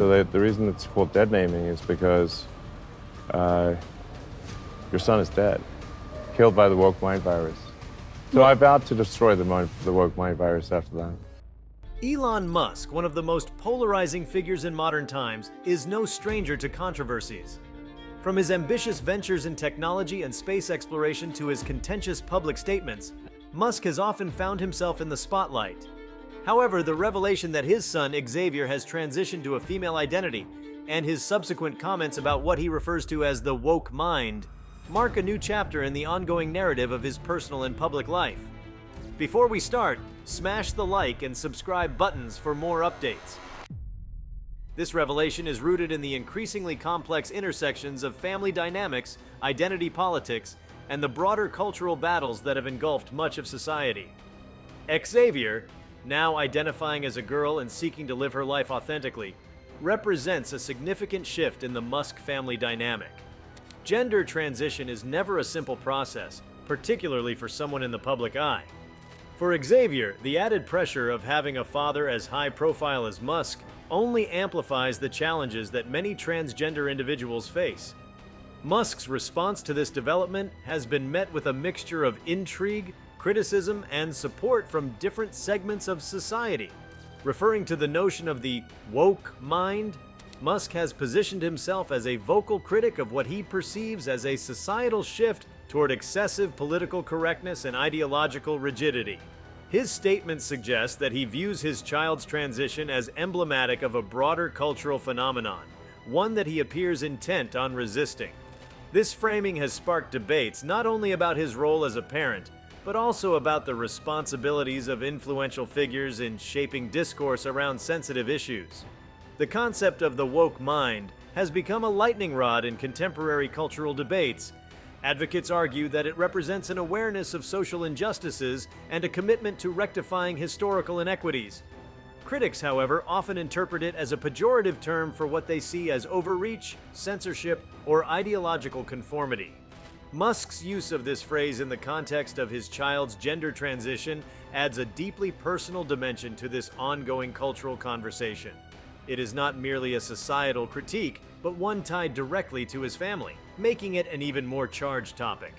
So the reason it's called dead naming is because your son is dead, killed by the woke mind virus. So I vowed to destroy the woke mind virus after that. Elon Musk, one of the most polarizing figures in modern times, is no stranger to controversies. From his ambitious ventures in technology and space exploration to his contentious public statements, Musk has often found himself in the spotlight. However, the revelation that his son, Xavier, has transitioned to a female identity, and his subsequent comments about what he refers to as the woke mind, mark a new chapter in the ongoing narrative of his personal and public life. Before we start, smash the like and subscribe buttons for more updates. This revelation is rooted in the increasingly complex intersections of family dynamics, identity politics, and the broader cultural battles that have engulfed much of society. Xavier, now identifying as a girl and seeking to live her life authentically, represents a significant shift in the Musk family dynamic. Gender transition is never a simple process, particularly for someone in the public eye. For Xavier, the added pressure of having a father as high profile as Musk only amplifies the challenges that many transgender individuals face. Musk's response to this development has been met with a mixture of intrigue, criticism, and support from different segments of society. Referring to the notion of the woke mind, Musk has positioned himself as a vocal critic of what he perceives as a societal shift toward excessive political correctness and ideological rigidity. His statement suggests that he views his child's transition as emblematic of a broader cultural phenomenon, one that he appears intent on resisting. This framing has sparked debates not only about his role as a parent, but also about the responsibilities of influential figures in shaping discourse around sensitive issues. The concept of the woke mind has become a lightning rod in contemporary cultural debates. Advocates argue that it represents an awareness of social injustices and a commitment to rectifying historical inequities. Critics, however, often interpret it as a pejorative term for what they see as overreach, censorship, or ideological conformity. Musk's use of this phrase in the context of his child's gender transition adds a deeply personal dimension to this ongoing cultural conversation. It is not merely a societal critique, but one tied directly to his family, making it an even more charged topic.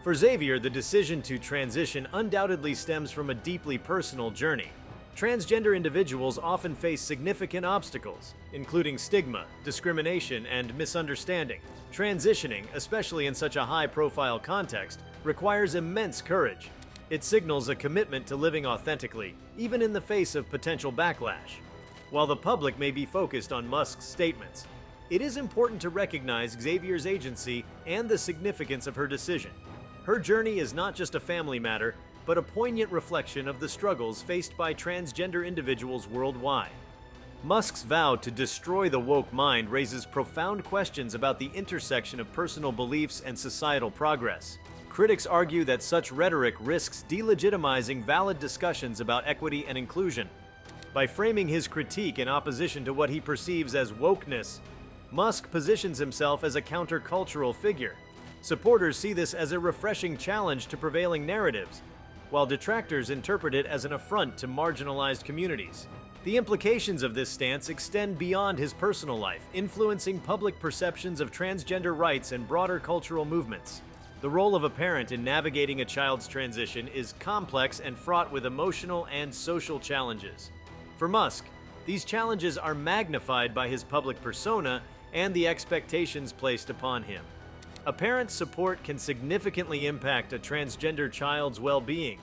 For Xavier, the decision to transition undoubtedly stems from a deeply personal journey. Transgender individuals often face significant obstacles, including stigma, discrimination, and misunderstanding. Transitioning, especially in such a high-profile context, requires immense courage. It signals a commitment to living authentically, even in the face of potential backlash. While the public may be focused on Musk's statements, it is important to recognize Xavier's agency and the significance of her decision. Her journey is not just a family matter, but a poignant reflection of the struggles faced by transgender individuals worldwide. Musk's vow to destroy the woke mind raises profound questions about the intersection of personal beliefs and societal progress. Critics argue that such rhetoric risks delegitimizing valid discussions about equity and inclusion. By framing his critique in opposition to what he perceives as wokeness, Musk positions himself as a countercultural figure. Supporters see this as a refreshing challenge to prevailing narratives, while detractors interpret it as an affront to marginalized communities. The implications of this stance extend beyond his personal life, influencing public perceptions of transgender rights and broader cultural movements. The role of a parent in navigating a child's transition is complex and fraught with emotional and social challenges. For Musk, these challenges are magnified by his public persona and the expectations placed upon him. A parent's support can significantly impact a transgender child's well-being,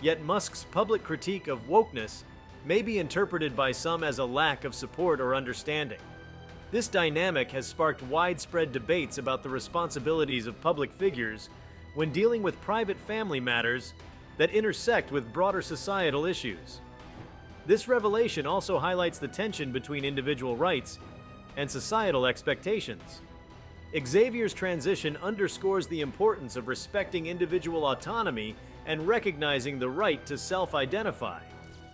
yet Musk's public critique of wokeness may be interpreted by some as a lack of support or understanding. This dynamic has sparked widespread debates about the responsibilities of public figures when dealing with private family matters that intersect with broader societal issues. This revelation also highlights the tension between individual rights and societal expectations. Xavier's transition underscores the importance of respecting individual autonomy and recognizing the right to self-identify.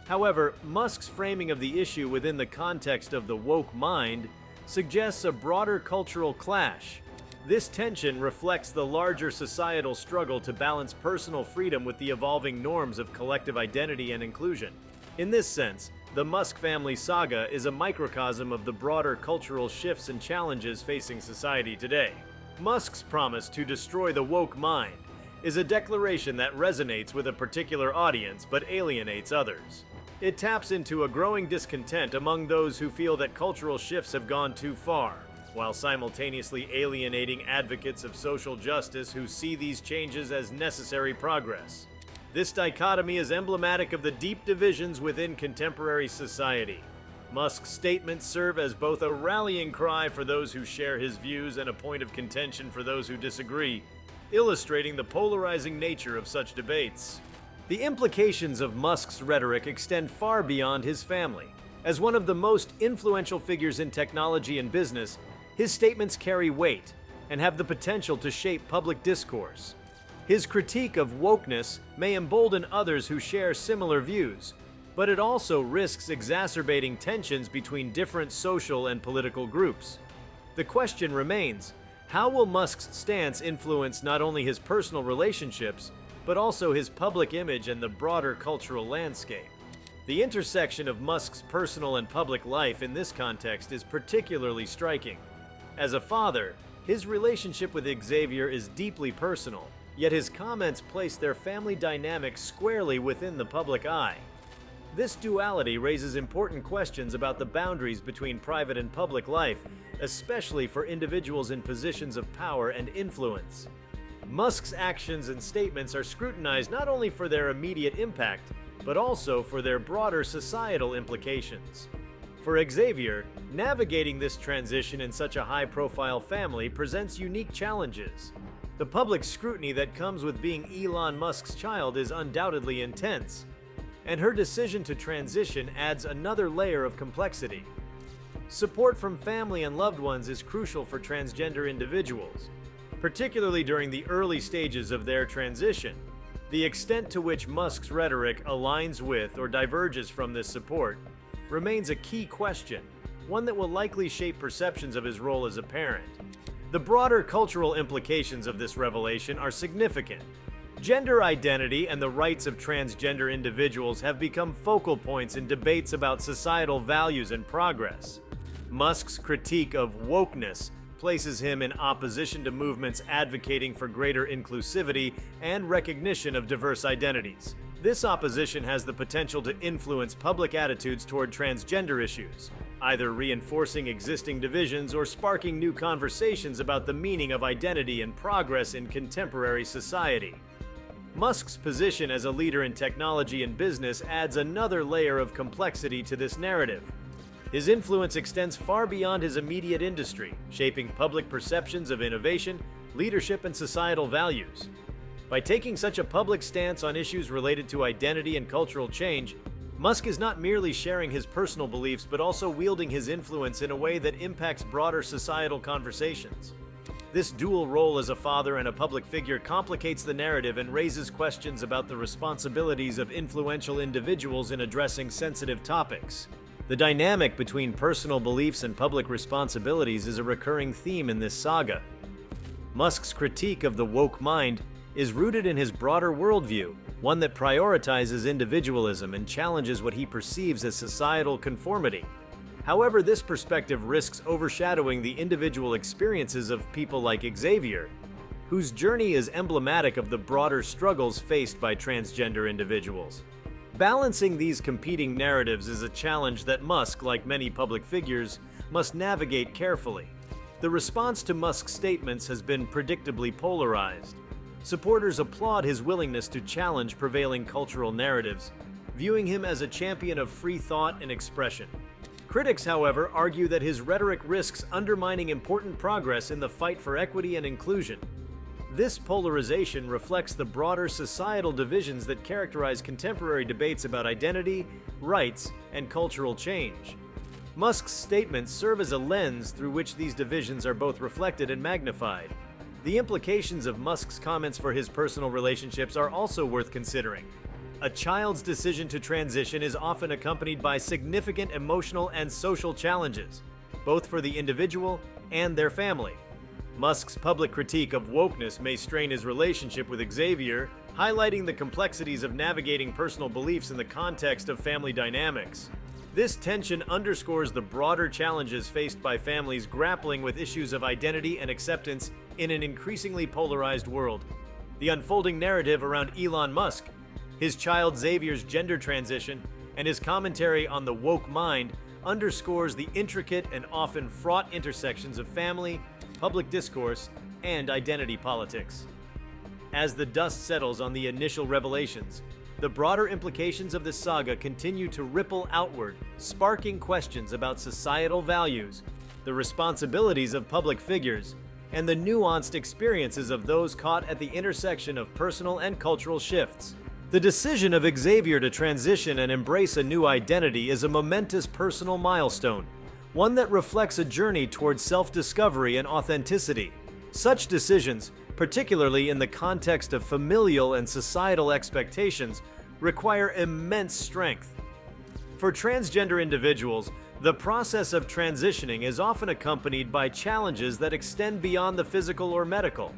However, Musk's framing of the issue within the context of the woke mind suggests a broader cultural clash. This tension reflects the larger societal struggle to balance personal freedom with the evolving norms of collective identity and inclusion. In this sense, The Musk family saga is a microcosm of the broader cultural shifts and challenges facing society today. Musk's promise to destroy the woke mind is a declaration that resonates with a particular audience but alienates others. It taps into a growing discontent among those who feel that cultural shifts have gone too far, while simultaneously alienating advocates of social justice who see these changes as necessary progress. This dichotomy is emblematic of the deep divisions within contemporary society. Musk's statements serve as both a rallying cry for those who share his views and a point of contention for those who disagree, illustrating the polarizing nature of such debates. The implications of Musk's rhetoric extend far beyond his family. As one of the most influential figures in technology and business, his statements carry weight and have the potential to shape public discourse. His critique of wokeness may embolden others who share similar views, but it also risks exacerbating tensions between different social and political groups. The question remains, how will Musk's stance influence not only his personal relationships, but also his public image and the broader cultural landscape? The intersection of Musk's personal and public life in this context is particularly striking. As a father, his relationship with Xavier is deeply personal, yet his comments place their family dynamic squarely within the public eye. This duality raises important questions about the boundaries between private and public life, especially for individuals in positions of power and influence. Musk's actions and statements are scrutinized not only for their immediate impact, but also for their broader societal implications. For Xavier, navigating this transition in such a high-profile family presents unique challenges. The public scrutiny that comes with being Elon Musk's child is undoubtedly intense, and her decision to transition adds another layer of complexity. Support from family and loved ones is crucial for transgender individuals, particularly during the early stages of their transition. The extent to which Musk's rhetoric aligns with or diverges from this support remains a key question, one that will likely shape perceptions of his role as a parent. The broader cultural implications of this revelation are significant. Gender identity and the rights of transgender individuals have become focal points in debates about societal values and progress. Musk's critique of wokeness places him in opposition to movements advocating for greater inclusivity and recognition of diverse identities. This opposition has the potential to influence public attitudes toward transgender issues, either reinforcing existing divisions or sparking new conversations about the meaning of identity and progress in contemporary society. Musk's position as a leader in technology and business adds another layer of complexity to this narrative. His influence extends far beyond his immediate industry, shaping public perceptions of innovation, leadership, and societal values. By taking such a public stance on issues related to identity and cultural change, Musk is not merely sharing his personal beliefs, but also wielding his influence in a way that impacts broader societal conversations. This dual role as a father and a public figure complicates the narrative and raises questions about the responsibilities of influential individuals in addressing sensitive topics. The dynamic between personal beliefs and public responsibilities is a recurring theme in this saga. Musk's critique of the woke mind is rooted in his broader worldview, one that prioritizes individualism and challenges what he perceives as societal conformity. However, this perspective risks overshadowing the individual experiences of people like Xavier, whose journey is emblematic of the broader struggles faced by transgender individuals. Balancing these competing narratives is a challenge that Musk, like many public figures, must navigate carefully. The response to Musk's statements has been predictably polarized. Supporters applaud his willingness to challenge prevailing cultural narratives, viewing him as a champion of free thought and expression. Critics, however, argue that his rhetoric risks undermining important progress in the fight for equity and inclusion. This polarization reflects the broader societal divisions that characterize contemporary debates about identity, rights, and cultural change. Musk's statements serve as a lens through which these divisions are both reflected and magnified. The implications of Musk's comments for his personal relationships are also worth considering. A child's decision to transition is often accompanied by significant emotional and social challenges, both for the individual and their family. Musk's public critique of wokeness may strain his relationship with Xavier, highlighting the complexities of navigating personal beliefs in the context of family dynamics. This tension underscores the broader challenges faced by families grappling with issues of identity and acceptance in an increasingly polarized world. The unfolding narrative around Elon Musk, his child Xavier's gender transition, and his commentary on the woke mind underscores the intricate and often fraught intersections of family, public discourse, and identity politics. As the dust settles on the initial revelations, the broader implications of the saga continue to ripple outward, sparking questions about societal values, the responsibilities of public figures, and the nuanced experiences of those caught at the intersection of personal and cultural shifts. The decision of Xavier to transition and embrace a new identity is a momentous personal milestone, one that reflects a journey towards self-discovery and authenticity. Such decisions, particularly in the context of familial and societal expectations, require immense strength. For transgender individuals, the process of transitioning is often accompanied by challenges that extend beyond the physical or medical.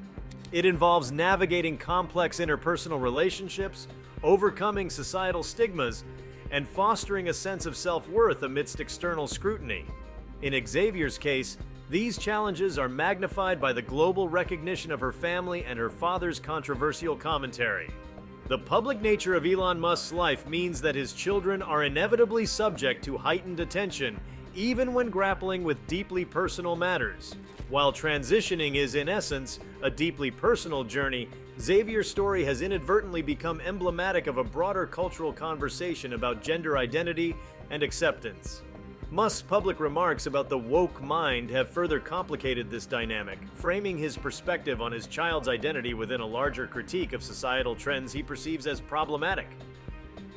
It involves navigating complex interpersonal relationships, overcoming societal stigmas, and fostering a sense of self-worth amidst external scrutiny. In Xavier's case, these challenges are magnified by the global recognition of her family and her father's controversial commentary. The public nature of Elon Musk's life means that his children are inevitably subject to heightened attention, even when grappling with deeply personal matters. While transitioning is, in essence, a deeply personal journey, Xavier's story has inadvertently become emblematic of a broader cultural conversation about gender identity and acceptance. Musk's public remarks about the woke mind have further complicated this dynamic, framing his perspective on his child's identity within a larger critique of societal trends he perceives as problematic.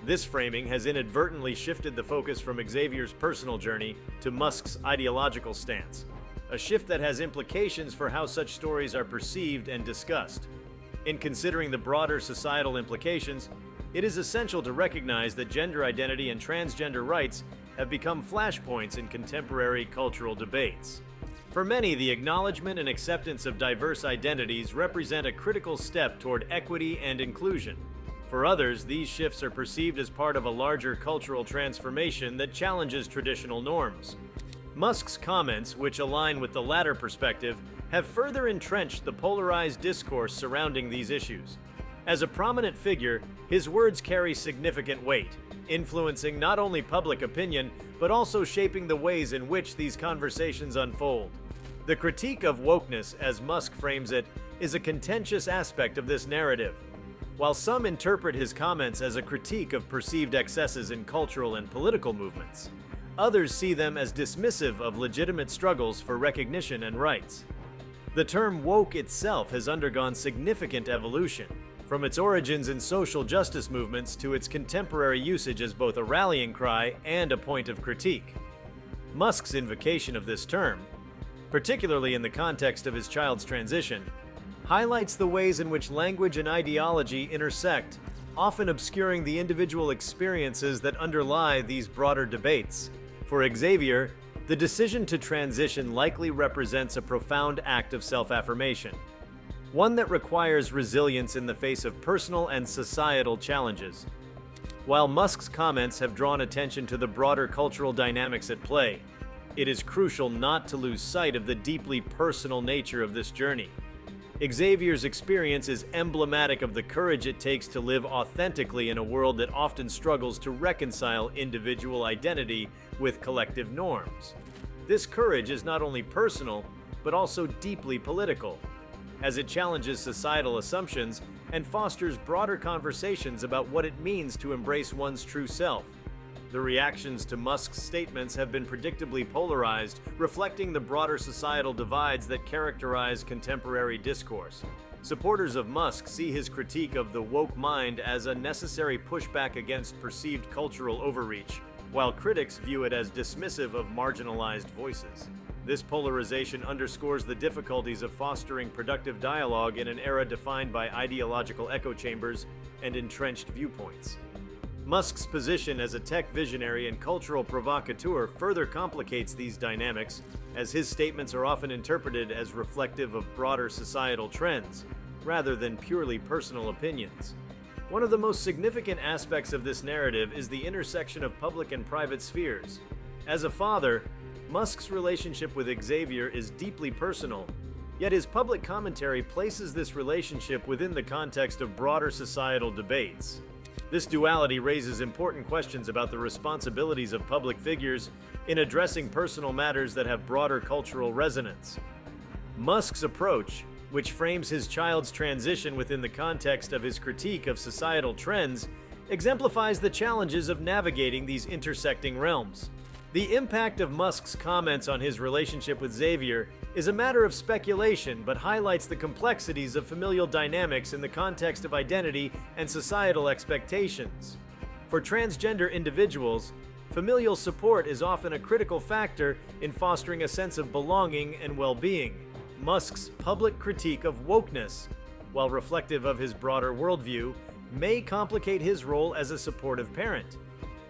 This framing has inadvertently shifted the focus from Xavier's personal journey to Musk's ideological stance, a shift that has implications for how such stories are perceived and discussed. In considering the broader societal implications, it is essential to recognize that gender identity and transgender rights have become flashpoints in contemporary cultural debates. For many, the acknowledgement and acceptance of diverse identities represent a critical step toward equity and inclusion. For others, these shifts are perceived as part of a larger cultural transformation that challenges traditional norms. Musk's comments, which align with the latter perspective, have further entrenched the polarized discourse surrounding these issues. As a prominent figure, his words carry significant weight, influencing not only public opinion, but also shaping the ways in which these conversations unfold. The critique of wokeness, as Musk frames it, is a contentious aspect of this narrative. While some interpret his comments as a critique of perceived excesses in cultural and political movements, others see them as dismissive of legitimate struggles for recognition and rights. The term woke itself has undergone significant evolution, from its origins in social justice movements to its contemporary usage as both a rallying cry and a point of critique. Musk's invocation of this term, particularly in the context of his child's transition, highlights the ways in which language and ideology intersect, often obscuring the individual experiences that underlie these broader debates. For Xavier, the decision to transition likely represents a profound act of self-affirmation, one that requires resilience in the face of personal and societal challenges. While Musk's comments have drawn attention to the broader cultural dynamics at play, it is crucial not to lose sight of the deeply personal nature of this journey. Xavier's experience is emblematic of the courage it takes to live authentically in a world that often struggles to reconcile individual identity with collective norms. This courage is not only personal, but also deeply political, as it challenges societal assumptions and fosters broader conversations about what it means to embrace one's true self. The reactions to Musk's statements have been predictably polarized, reflecting the broader societal divides that characterize contemporary discourse. Supporters of Musk see his critique of the woke mind as a necessary pushback against perceived cultural overreach, while critics view it as dismissive of marginalized voices. This polarization underscores the difficulties of fostering productive dialogue in an era defined by ideological echo chambers and entrenched viewpoints. Musk's position as a tech visionary and cultural provocateur further complicates these dynamics, as his statements are often interpreted as reflective of broader societal trends, rather than purely personal opinions. One of the most significant aspects of this narrative is the intersection of public and private spheres. As a father, Musk's relationship with Xavier is deeply personal, yet his public commentary places this relationship within the context of broader societal debates. This duality raises important questions about the responsibilities of public figures in addressing personal matters that have broader cultural resonance. Musk's approach, which frames his child's transition within the context of his critique of societal trends, exemplifies the challenges of navigating these intersecting realms. The impact of Musk's comments on his relationship with Xavier is a matter of speculation, but highlights the complexities of familial dynamics in the context of identity and societal expectations. For transgender individuals, familial support is often a critical factor in fostering a sense of belonging and well-being. Musk's public critique of wokeness, while reflective of his broader worldview, may complicate his role as a supportive parent.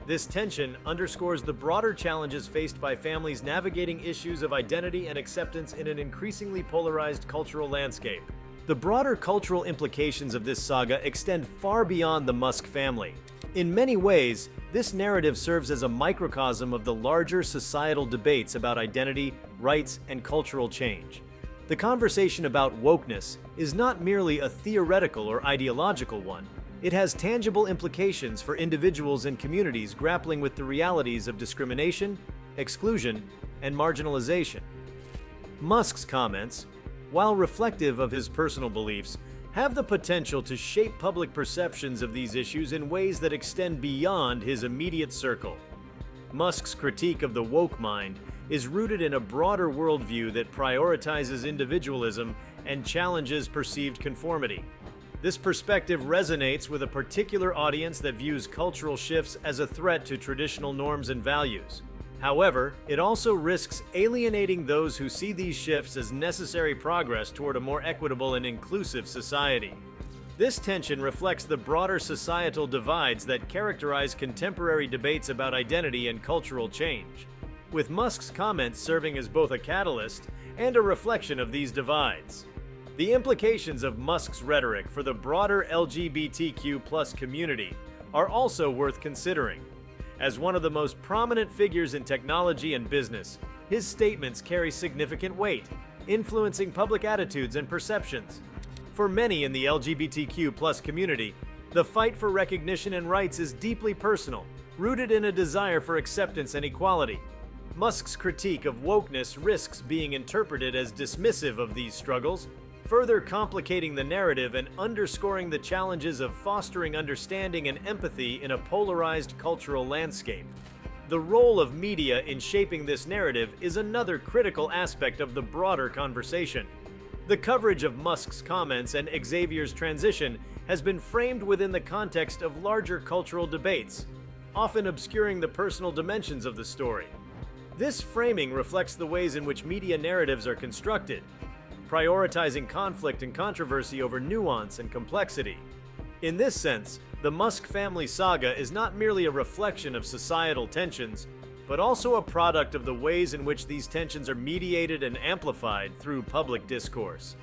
This tension underscores the broader challenges faced by families navigating issues of identity and acceptance in an increasingly polarized cultural landscape. The broader cultural implications of this saga extend far beyond the Musk family. In many ways, this narrative serves as a microcosm of the larger societal debates about identity, rights, and cultural change. The conversation about wokeness is not merely a theoretical or ideological one. It has tangible implications for individuals and communities grappling with the realities of discrimination, exclusion, and marginalization. Musk's comments, while reflective of his personal beliefs, have the potential to shape public perceptions of these issues in ways that extend beyond his immediate circle. Musk's critique of the woke mind is rooted in a broader worldview that prioritizes individualism and challenges perceived conformity. This perspective resonates with a particular audience that views cultural shifts as a threat to traditional norms and values. However, it also risks alienating those who see these shifts as necessary progress toward a more equitable and inclusive society. This tension reflects the broader societal divides that characterize contemporary debates about identity and cultural change, with Musk's comments serving as both a catalyst and a reflection of these divides. The implications of Musk's rhetoric for the broader LGBTQ+ community are also worth considering. As one of the most prominent figures in technology and business, his statements carry significant weight, influencing public attitudes and perceptions. For many in the LGBTQ+ community, the fight for recognition and rights is deeply personal, rooted in a desire for acceptance and equality. Musk's critique of wokeness risks being interpreted as dismissive of these struggles, further complicating the narrative and underscoring the challenges of fostering understanding and empathy in a polarized cultural landscape. The role of media in shaping this narrative is another critical aspect of the broader conversation. The coverage of Musk's comments and Xavier's transition has been framed within the context of larger cultural debates, often obscuring the personal dimensions of the story. This framing reflects the ways in which media narratives are constructed, prioritizing conflict and controversy over nuance and complexity. In this sense, the Musk family saga is not merely a reflection of societal tensions, but also a product of the ways in which these tensions are mediated and amplified through public discourse.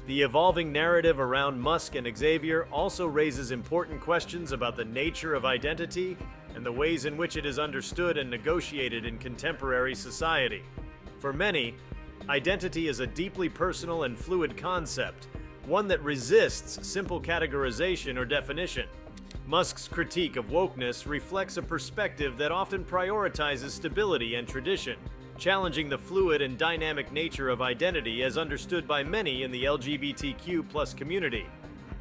The evolving narrative around Musk and Xavier also raises important questions about the nature of identity and the ways in which it is understood and negotiated in contemporary society. For many, identity is a deeply personal and fluid concept, one that resists simple categorization or definition. Musk's critique of wokeness reflects a perspective that often prioritizes stability and tradition, challenging the fluid and dynamic nature of identity as understood by many in the LGBTQ+ community.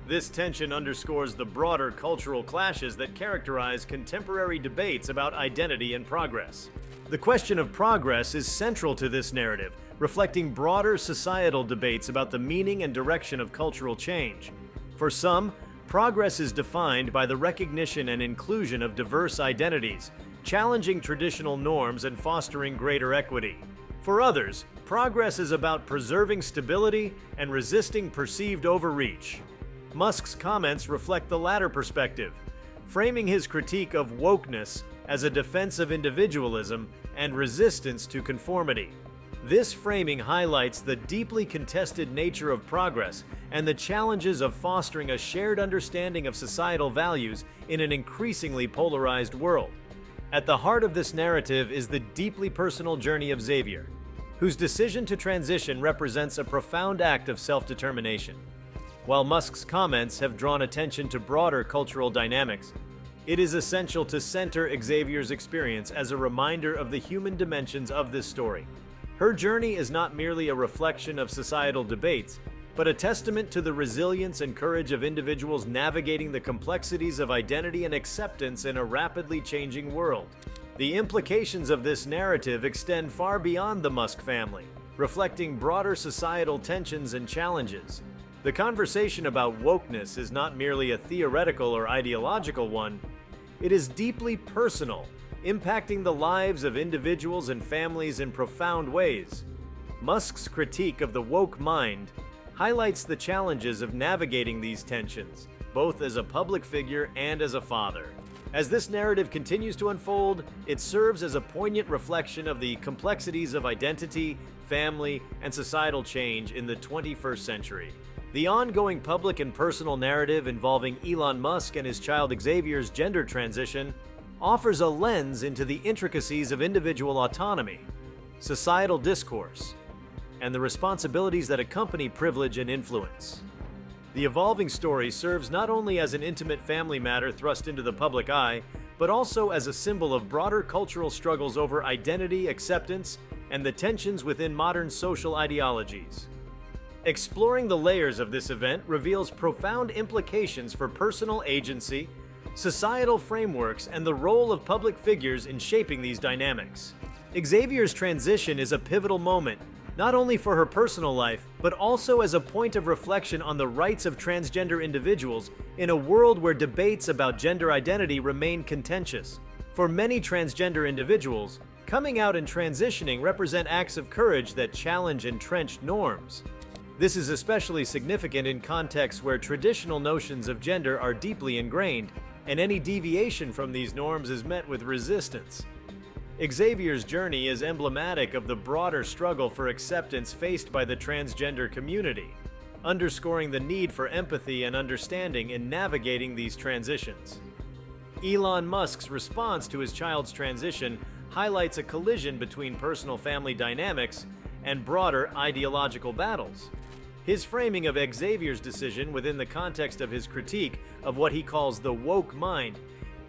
This tension underscores the broader cultural clashes that characterize contemporary debates about identity and progress. The question of progress is central to this narrative, reflecting broader societal debates about the meaning and direction of cultural change. For some, progress is defined by the recognition and inclusion of diverse identities, challenging traditional norms and fostering greater equity. For others, progress is about preserving stability and resisting perceived overreach. Musk's comments reflect the latter perspective, framing his critique of wokeness as a defense of individualism and resistance to conformity. This framing highlights the deeply contested nature of progress and the challenges of fostering a shared understanding of societal values in an increasingly polarized world. At the heart of this narrative is the deeply personal journey of Xavier, whose decision to transition represents a profound act of self-determination. While Musk's comments have drawn attention to broader cultural dynamics, it is essential to center Xavier's experience as a reminder of the human dimensions of this story. Her journey is not merely a reflection of societal debates, but a testament to the resilience and courage of individuals navigating the complexities of identity and acceptance in a rapidly changing world. The implications of this narrative extend far beyond the Musk family, reflecting broader societal tensions and challenges. The conversation about wokeness is not merely a theoretical or ideological one, it is deeply personal, impacting the lives of individuals and families in profound ways. Musk's critique of the woke mind highlights the challenges of navigating these tensions, both as a public figure and as a father. As this narrative continues to unfold, it serves as a poignant reflection of the complexities of identity, family, and societal change in the 21st century. The ongoing public and personal narrative involving Elon Musk and his child Xavier's gender transition offers a lens into the intricacies of individual autonomy, societal discourse, and the responsibilities that accompany privilege and influence. The evolving story serves not only as an intimate family matter thrust into the public eye, but also as a symbol of broader cultural struggles over identity, acceptance, and the tensions within modern social ideologies. Exploring the layers of this event reveals profound implications for personal agency, societal frameworks, and the role of public figures in shaping these dynamics. Xavier's transition is a pivotal moment, not only for her personal life, but also as a point of reflection on the rights of transgender individuals in a world where debates about gender identity remain contentious. For many transgender individuals, coming out and transitioning represent acts of courage that challenge entrenched norms. This is especially significant in contexts where traditional notions of gender are deeply ingrained, and any deviation from these norms is met with resistance. Xavier's journey is emblematic of the broader struggle for acceptance faced by the transgender community, underscoring the need for empathy and understanding in navigating these transitions. Elon Musk's response to his child's transition highlights a collision between personal family dynamics and broader ideological battles. His framing of Xavier's decision within the context of his critique of what he calls the woke mind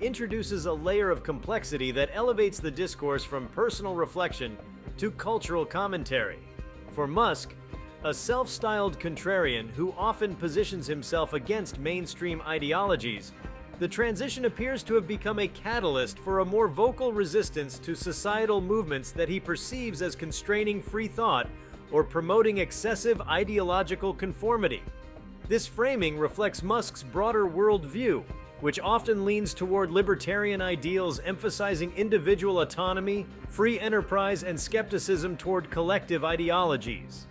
introduces a layer of complexity that elevates the discourse from personal reflection to cultural commentary. For Musk, a self-styled contrarian who often positions himself against mainstream ideologies, the transition appears to have become a catalyst for a more vocal resistance to societal movements that he perceives as constraining free thought or promoting excessive ideological conformity. This framing reflects Musk's broader worldview, which often leans toward libertarian ideals emphasizing individual autonomy, free enterprise, and skepticism toward collective ideologies.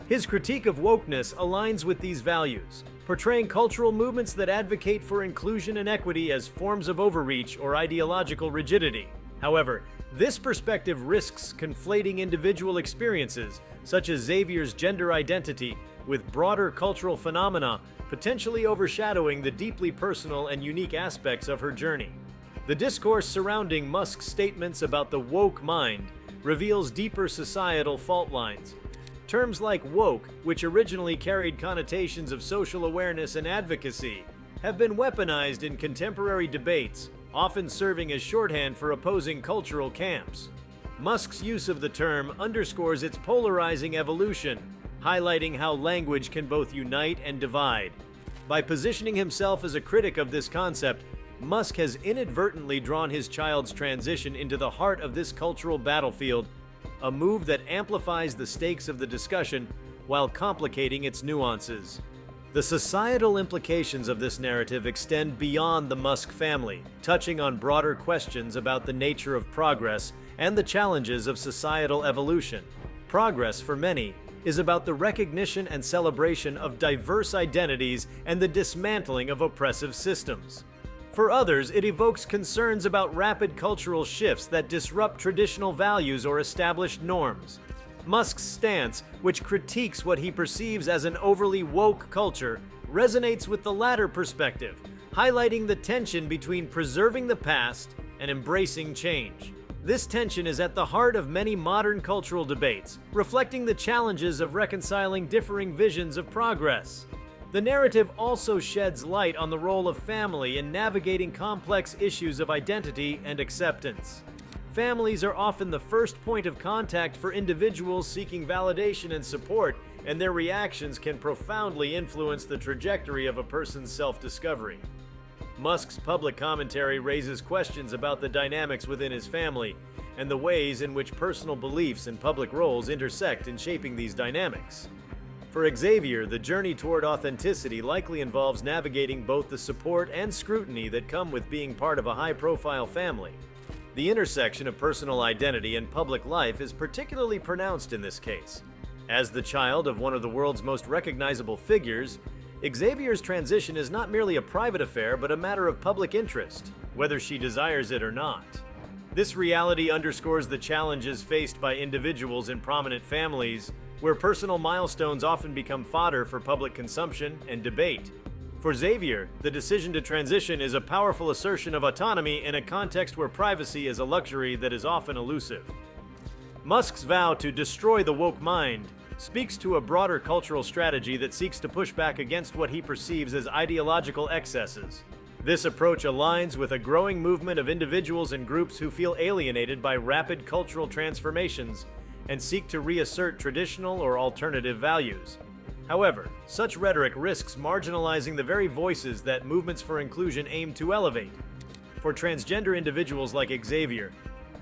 His critique of wokeness aligns with these values, portraying cultural movements that advocate for inclusion and equity as forms of overreach or ideological rigidity. However, this perspective risks conflating individual experiences, such as Xavier's gender identity, with broader cultural phenomena, potentially overshadowing the deeply personal and unique aspects of her journey. The discourse surrounding Musk's statements about the woke mind reveals deeper societal fault lines. Terms like woke, which originally carried connotations of social awareness and advocacy, have been weaponized in contemporary debates, often serving as shorthand for opposing cultural camps. Musk's use of the term underscores its polarizing evolution, highlighting how language can both unite and divide. By positioning himself as a critic of this concept, Musk has inadvertently drawn his child's transition into the heart of this cultural battlefield, a move that amplifies the stakes of the discussion while complicating its nuances. The societal implications of this narrative extend beyond the Musk family, touching on broader questions about the nature of progress and the challenges of societal evolution. Progress, for many, is about the recognition and celebration of diverse identities and the dismantling of oppressive systems. For others, it evokes concerns about rapid cultural shifts that disrupt traditional values or established norms. Musk's stance, which critiques what he perceives as an overly woke culture, resonates with the latter perspective, highlighting the tension between preserving the past and embracing change. This tension is at the heart of many modern cultural debates, reflecting the challenges of reconciling differing visions of progress. The narrative also sheds light on the role of family in navigating complex issues of identity and acceptance. Families are often the first point of contact for individuals seeking validation and support, and their reactions can profoundly influence the trajectory of a person's self-discovery. Musk's public commentary raises questions about the dynamics within his family and the ways in which personal beliefs and public roles intersect in shaping these dynamics. For Xavier, the journey toward authenticity likely involves navigating both the support and scrutiny that come with being part of a high-profile family. The intersection of personal identity and public life is particularly pronounced in this case. As the child of one of the world's most recognizable figures, Xavier's transition is not merely a private affair but a matter of public interest, whether she desires it or not. This reality underscores the challenges faced by individuals in prominent families, where personal milestones often become fodder for public consumption and debate. For Xavier, the decision to transition is a powerful assertion of autonomy in a context where privacy is a luxury that is often elusive. Musk's vow to destroy the woke mind speaks to a broader cultural strategy that seeks to push back against what he perceives as ideological excesses. This approach aligns with a growing movement of individuals and groups who feel alienated by rapid cultural transformations and seek to reassert traditional or alternative values. However, such rhetoric risks marginalizing the very voices that movements for inclusion aim to elevate. For transgender individuals like Xavier,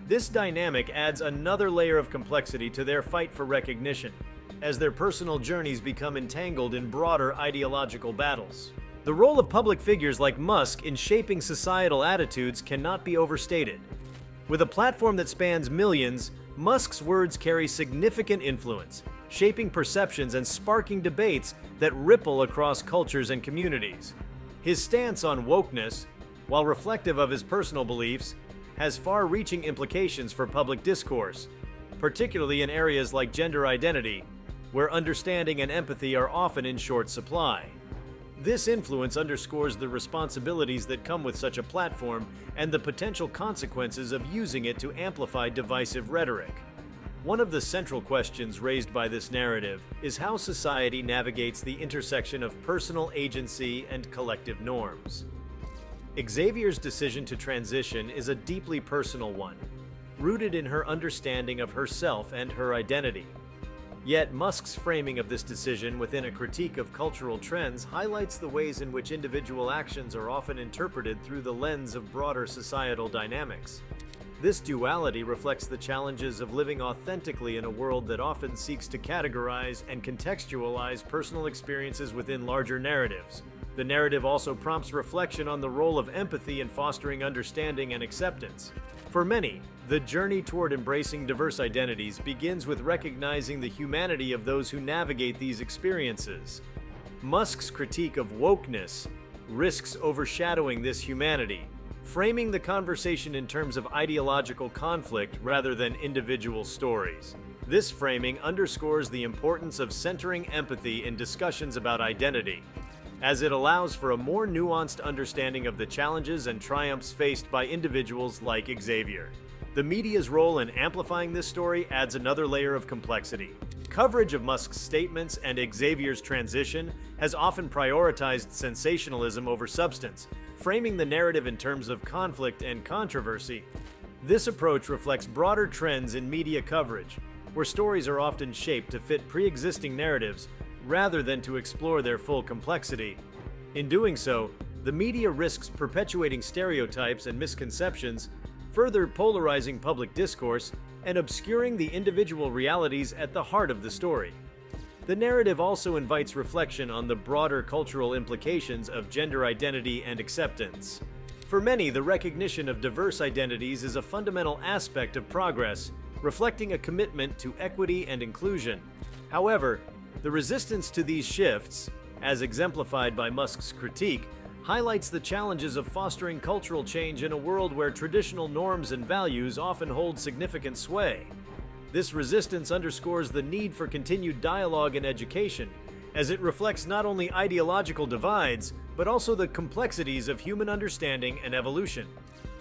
this dynamic adds another layer of complexity to their fight for recognition, as their personal journeys become entangled in broader ideological battles. The role of public figures like Musk in shaping societal attitudes cannot be overstated. With a platform that spans millions, Musk's words carry significant influence, shaping perceptions and sparking debates that ripple across cultures and communities. His stance on wokeness, while reflective of his personal beliefs, has far-reaching implications for public discourse, particularly in areas like gender identity, where understanding and empathy are often in short supply. This influence underscores the responsibilities that come with such a platform and the potential consequences of using it to amplify divisive rhetoric. One of the central questions raised by this narrative is how society navigates the intersection of personal agency and collective norms. Xavier's decision to transition is a deeply personal one, rooted in her understanding of herself and her identity. Yet Musk's framing of this decision within a critique of cultural trends highlights the ways in which individual actions are often interpreted through the lens of broader societal dynamics. This duality reflects the challenges of living authentically in a world that often seeks to categorize and contextualize personal experiences within larger narratives. The narrative also prompts reflection on the role of empathy in fostering understanding and acceptance. For many, the journey toward embracing diverse identities begins with recognizing the humanity of those who navigate these experiences. Musk's critique of wokeness risks overshadowing this humanity, framing the conversation in terms of ideological conflict rather than individual stories. This framing underscores the importance of centering empathy in discussions about identity, as it allows for a more nuanced understanding of the challenges and triumphs faced by individuals like Xavier. The media's role in amplifying this story adds another layer of complexity. Coverage of Musk's statements and Xavier's transition has often prioritized sensationalism over substance, framing the narrative in terms of conflict and controversy. This approach reflects broader trends in media coverage, where stories are often shaped to fit pre-existing narratives rather than to explore their full complexity. In doing so, the media risks perpetuating stereotypes and misconceptions, further polarizing public discourse and obscuring the individual realities at the heart of the story. The narrative also invites reflection on the broader cultural implications of gender identity and acceptance. For many, the recognition of diverse identities is a fundamental aspect of progress, reflecting a commitment to equity and inclusion. However, the resistance to these shifts, as exemplified by Musk's critique, highlights the challenges of fostering cultural change in a world where traditional norms and values often hold significant sway. This resistance underscores the need for continued dialogue and education, as it reflects not only ideological divides, but also the complexities of human understanding and evolution.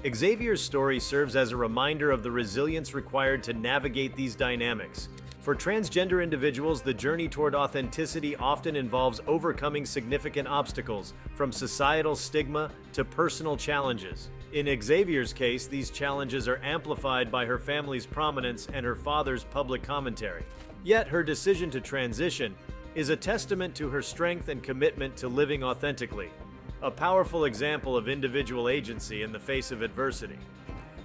Xavier's story serves as a reminder of the resilience required to navigate these dynamics. For transgender individuals, the journey toward authenticity often involves overcoming significant obstacles, from societal stigma to personal challenges. In Xavier's case, these challenges are amplified by her family's prominence and her father's public commentary. Yet, her decision to transition is a testament to her strength and commitment to living authentically, a powerful example of individual agency in the face of adversity.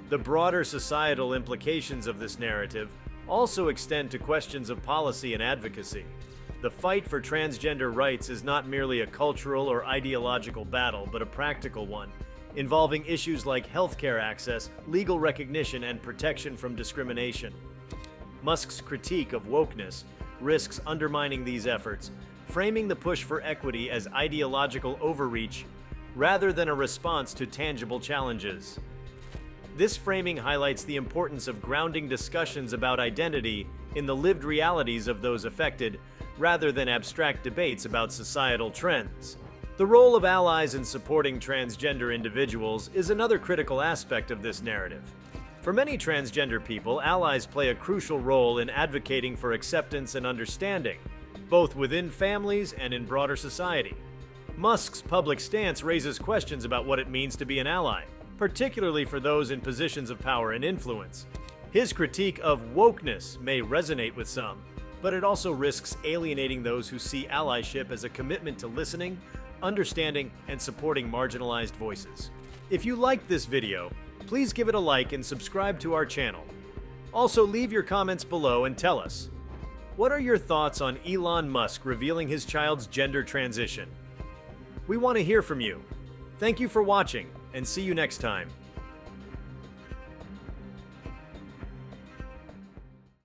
The broader societal implications of this narrative also extend to questions of policy and advocacy. The fight for transgender rights is not merely a cultural or ideological battle, but a practical one, involving issues like healthcare access, legal recognition, and protection from discrimination. Musk's critique of wokeness risks undermining these efforts, framing the push for equity as ideological overreach rather than a response to tangible challenges. This framing highlights the importance of grounding discussions about identity in the lived realities of those affected, rather than abstract debates about societal trends. The role of allies in supporting transgender individuals is another critical aspect of this narrative. For many transgender people, allies play a crucial role in advocating for acceptance and understanding, both within families and in broader society. Musk's public stance raises questions about what it means to be an ally, particularly for those in positions of power and influence. His critique of wokeness may resonate with some, but it also risks alienating those who see allyship as a commitment to listening, understanding, and supporting marginalized voices. If you liked this video, please give it a like and subscribe to our channel. Also, leave your comments below and tell us, what are your thoughts on Elon Musk revealing his child's gender transition? We want to hear from you. Thank you for watching, and see you next time.